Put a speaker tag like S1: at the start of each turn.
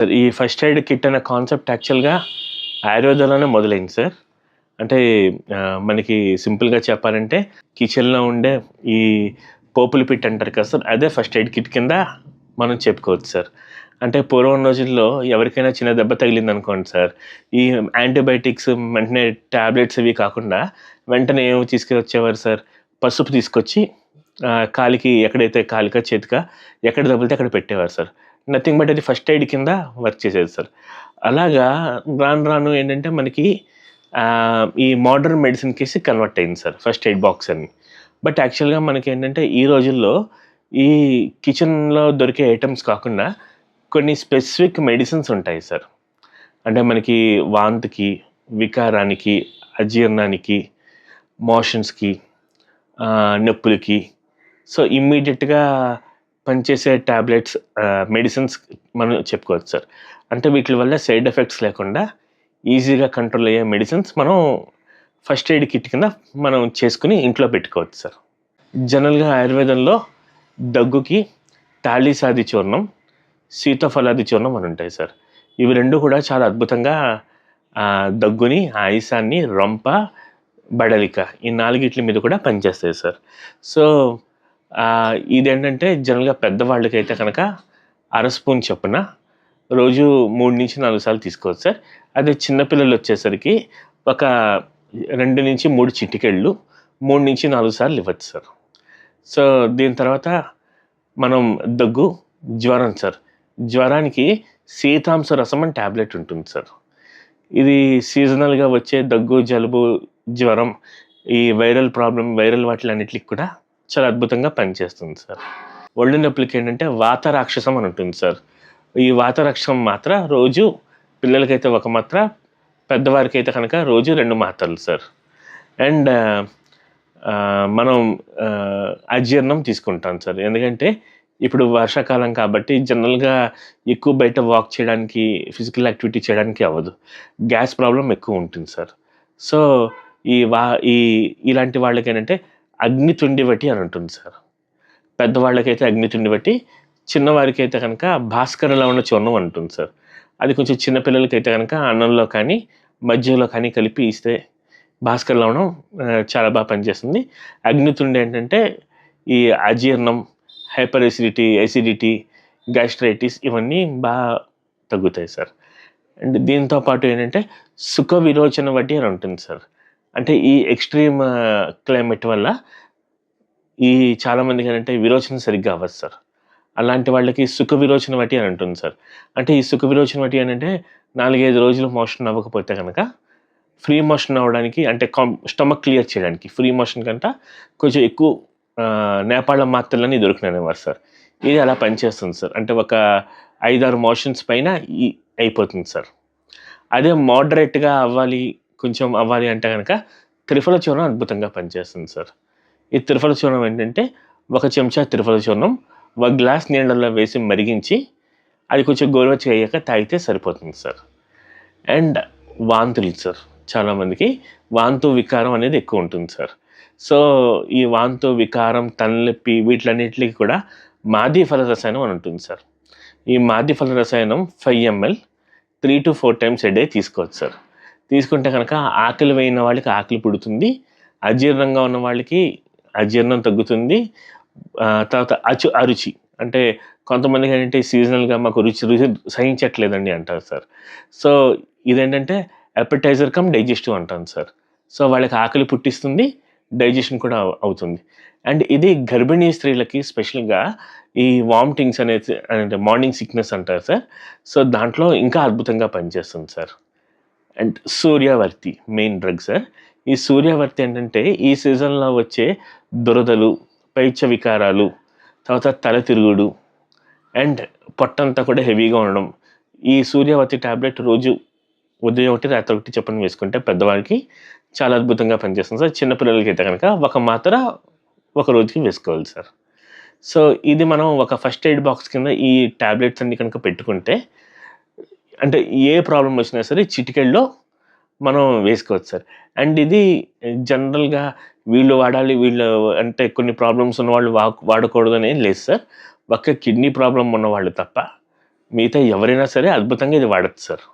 S1: Sir ఈ first aid kit అనే concept యాక్చువల్‌గా ఆయుర్వేదంలోనే మొదలైంది సార్. అంటే మనకి సింపుల్‌గా చెప్పాలంటే కిచెన్‌లో ఉండే ఈ పోపుల పిట్ అంటారు కదా సార్! అదే ఫస్ట్ ఎయిడ్ కిట్ కింద మనం చెప్పుకోవచ్చు సార్. అంటే పూర్వం రోజుల్లో ఎవరికైనా చిన్న దెబ్బ తగిలిందనుకోండి సార్, ఈ యాంటీబయాటిక్స్ వెంటనే టాబ్లెట్స్ ఇవి కాకుండా వెంటనే ఏమి తీసుకొచ్చేవారు సార్, పసుపు తీసుకొచ్చి కాలికి ఎక్కడైతే కాలికా, చేతికా ఎక్కడ తగిలితే అక్కడ పెట్టేవారు సార్. నథింగ్ బట్ అది ఫస్ట్ ఎయిడ్ కింద వర్క్ చేసేది సార్. అలాగా రాను రాను ఏంటంటే మనకి ఈ మోడర్న్ మెడిసిన్‌కేసి కన్వర్ట్ అయింది సార్ ఫస్ట్ ఎయిడ్ బాక్స్ అని. బట్ యాక్చువల్‌గా మనకేంటంటే ఈ రోజుల్లో ఈ కిచెన్‌లో దొరికే ఐటెమ్స్ కాకుండా కొన్ని స్పెసిఫిక్ మెడిసిన్స్ ఉంటాయి సార్. అంటే మనకి వాంతికి, వికారానికి, అజీర్ణానికి, మోషన్స్‌కి, నొప్పులకి సో ఇమ్మీడియేట్‌గా పనిచేసే టాబ్లెట్స్ మెడిసిన్స్ మనం చెప్పుకోవచ్చు సార్. అంటే వీటిల వల్ల సైడ్ ఎఫెక్ట్స్ లేకుండా ఈజీగా కంట్రోల్ అయ్యే మెడిసిన్స్ మనం ఫస్ట్ ఎయిడ్ కిట్ కింద మనం చేసుకొని ఇంట్లో పెట్టుకోవచ్చు సార్. జనరల్‌గా ఆయుర్వేదంలో దగ్గుకి తాళిసాది చూర్ణం, సీతాఫలాది చూర్ణం అని ఉంటాయి సార్. ఇవి 2 కూడా చాలా అద్భుతంగా దగ్గుని, ఆయాసాన్ని, రొంప, బడలిక ఈ 4 మీద కూడా పనిచేస్తాయి సార్. సో ఇదేంటంటే జనరల్‌గా పెద్దవాళ్ళకైతే కనుక అర స్పూన్ చొప్పున రోజు 3-4 సార్లు తీసుకోవచ్చు సార్. అదే చిన్న పిల్లలొచ్చేసరికి ఒక 2-3 చిటికెళ్ళు 3-4 సార్లు ఇవ్వచ్చు సార్. సో దీని తర్వాత మనం దగ్గు, జ్వరం సార్. జ్వరానికి సీతాంశ రసం అని టాబ్లెట్ ఉంటుంది సార్. ఇది సీజనల్‌గా వచ్చే దగ్గు, జలుబు, జ్వరం, ఈ వైరల్ వాటిలన్నిటికి కూడా చాలా అద్భుతంగా పనిచేస్తుంది సార్. ఒళ్ళు నొప్పులకి ఏంటంటే వాత రాక్షసం అని ఉంటుంది సార్. ఈ వాత రాక్షసం మాత్ర రోజు పిల్లలకైతే ఒక మాత్ర, పెద్దవారికైతే కనుక రోజు 2 మాత్రలు సార్. అండ్ మనం అజీర్ణం తీసుకుంటాం సార్. ఎందుకంటే ఇప్పుడు వర్షాకాలం కాబట్టి జనరల్‌గా ఎక్కువ బయట వాక్ చేయడానికి, ఫిజికల్ యాక్టివిటీ చేయడానికి అవ్వదు. గ్యాస్ ప్రాబ్లమ్ ఎక్కువ ఉంటుంది సార్. సో ఈ వా ఈ ఇలాంటి వాళ్ళకేంటంటే అగ్నితుండి వటి అని ఉంటుంది సార్. పెద్దవాళ్ళకైతే అగ్నితుండి వటి, చిన్నవారికైతే కనుక భాస్కర లవణ చూర్ణం ఉంటుంది సార్. అది కొంచెం చిన్న పిల్లలకైతే కనుక అన్నంలో కానీ, మజ్జిగలో కానీ కలిపి ఇస్తే భాస్కర లవణం చాలా బాగా పనిచేస్తుంది. అగ్నితుండి ఏంటంటే ఈ అజీర్ణం, హైపర్ ఎసిడిటీ, గ్యాస్ట్రైటిస్ ఇవన్నీ తగ్గుతాయి సార్. అండ్ దీంతో పాటు ఏంటంటే సుఖ విరోచన వటి అని ఉంటుంది సార్. అంటే ఈ ఎక్స్‌ట్రీమ్ క్లైమేట్ వల్ల ఈ చాలామందికేంటంటే విరోచన సరిగ్గా అవ్వదు సార్. అలాంటి వాళ్ళకి సుఖ విరోచన వటి అని ఉంటుంది సార్. అంటే ఈ సుఖ విరోచన వటి అనంటే 4-5 రోజులు మోషన్ అవ్వకపోతే గనక ఫ్రీ మోషన్ అవ్వడానికి అంటే స్టమక్ క్లియర్ చేయడానికి ఫ్రీ మోషన్ కంట కొంచెం ఎక్కువ నేపాళ మాత్రలని దొరికినాయనేవారు సార్. ఇది అలా పనిచేస్తుంది సార్. అంటే ఒక 5-6 మోషన్స్ పైన అయిపోతుంది సార్. అదే మోడరేట్‌గా కొంచెం అవ్వాలి అంటే గనక త్రిఫల చూర్ణం అద్భుతంగా పనిచేస్తుంది సార్. ఈ త్రిఫల చూర్ణం ఏంటంటే ఒక చెంచా త్రిఫల చూర్ణం ఒక గ్లాస్ నీళ్ళల్లో వేసి మరిగించి అది కొంచెం గోరువెచ్చగా అయ్యాక తాగితే సరిపోతుంది సార్. అండ్ వాంతులు సార్. చాలామందికి వాంతు, వికారం అనేది ఎక్కువ ఉంటుంది సార్. సో ఈ వాంతు, వికారం, తలనొప్పి వీటిలన్నిటికి కూడా మాది ఫల రసాయనం అని ఉంటుంది సార్. ఈ మాది ఫల రసాయనం 5 ml 3-4 టైమ్స్ ఎ డే తీసుకోవచ్చు సార్. తీసుకుంటే కనుక ఆకలి వేయని వాళ్ళకి ఆకలి పుడుతుంది. అజీర్ణంగా ఉన్న వాళ్ళకి అజీర్ణం తగ్గుతుంది. తర్వాత అరుచి అంటే కొంతమందికి ఏంటంటే సీజనల్‌గా మాకు రుచి సహించట్లేదండి అంటారు సార్. సో ఇదేంటంటే అపెటైజర్ కమ్ డైజెస్టివ్ అంటాం సార్. సో వాళ్ళకి ఆకలి పుట్టిస్తుంది, డైజెషన్ కూడా అవుతుంది. అండ్ ఇది గర్భిణీ స్త్రీలకి స్పెషల్‌గా ఈ వామిటింగ్స్ అంటే మార్నింగ్ సిక్‌నెస్ అంటారు సార్. సో దాంట్లో ఇంకా అద్భుతంగా పనిచేస్తుంది సార్. అండ్ సూర్యావర్తి మెయిన్ డ్రగ్ సార్. ఈ సూర్యావర్తి ఏంటంటే ఈ సీజన్‌లో వచ్చే దురదలు, పైత్య వికారాలు, తర్వాత తల తిరుగుడు అండ్ పొట్టంతా కూడా హెవీగా ఉండడం. ఈ సూర్యావర్తి టాబ్లెట్ రోజు ఉదయం ఒకటి, రాత్రి ఒకటి చొప్పున వేసుకుంటే పెద్దవాళ్ళకి చాలా అద్భుతంగా పనిచేస్తుంది సార్. చిన్న పిల్లలకైతే కనుక ఒక మాత్ర ఒక రోజుకి వేసుకోవాలి సార్. సో ఇది మనం ఒక ఫస్ట్ ఎయిడ్ బాక్స్ కింద ఈ టాబ్లెట్స్ అన్నీ కనుక పెట్టుకుంటే అంటే ఏ ప్రాబ్లమ్ వచ్చినా సరే చిటికెల్లో మనం వేసుకోవచ్చు సార్. అండ్ ఇది జనరల్‌గా వీళ్ళు వాడాలి, అంటే కొన్ని ప్రాబ్లమ్స్ ఉన్నవాళ్ళు వాడకూడదని ఏం లేదు సార్. ఒక్క కిడ్నీ ప్రాబ్లమ్ ఉన్నవాళ్ళు తప్ప మిగతా ఎవరైనా సరే అద్భుతంగా ఇది వాడచ్చు సార్.